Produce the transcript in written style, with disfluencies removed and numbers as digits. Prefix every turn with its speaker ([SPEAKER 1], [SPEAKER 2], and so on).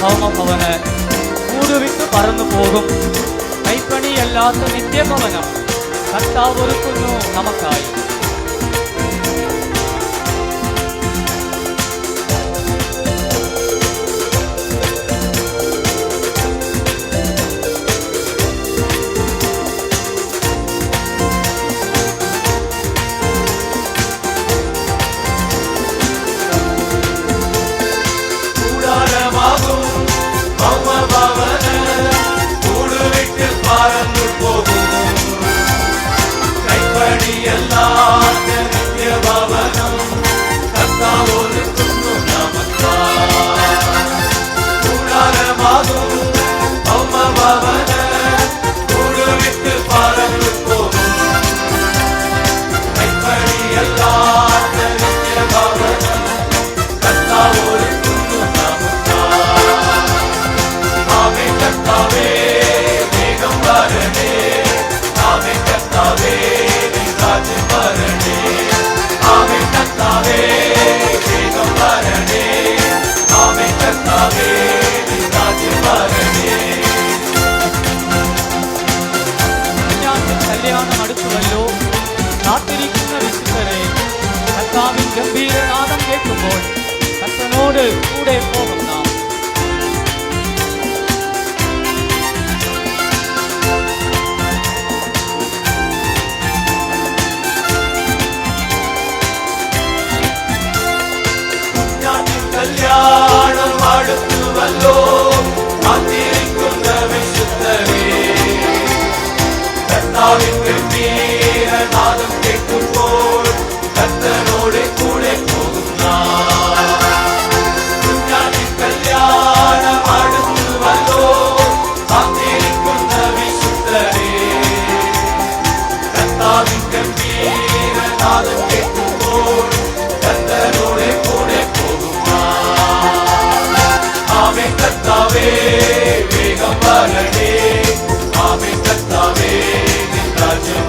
[SPEAKER 1] ഭൗമഭവന കൂടുവിട്ട് പറന്നു പോകും. കൈപ്പണിയല്ലാത്ത നിത്യഭവനം കർത്താവ് ഒരുക്കുന്നു നമുക്കായി. കല്യാണം അടുത്തുവല്ലോ. കാത്തിരിക്കുന്ന വിശുദ്ധരെ കർത്താവിൻ ഗംഭീരനാദം കേൾക്കുമ്പോൾ കർത്തനോട് കൂടെ പോകും നാം.
[SPEAKER 2] കല്യാണം അടുത്തുവല്ലോ. കാത്തിരിക്കുന്ന വിശുദ്ധരെ കർത്താവിൻ ഗംഭീരനാദം കേൾക്കുമ്പോൾ കർത്തനോട് കൂടെ പോകും നാം. കല്യാണം അടുത്തുവല്ലോ. കാത്തിരിക്കുന്ന വിശുദ്ധരെ കർത്താവിൻ ഗംഭീരനാദം കേൾക്കുമ്പോൾ കർത്തനോട് കൂടെ പോകും നാം. ആമേൻ കർത്താവേ വേഗം വരണേ. ആമേൻ കർത്താവേ നിൻ രാജ്യം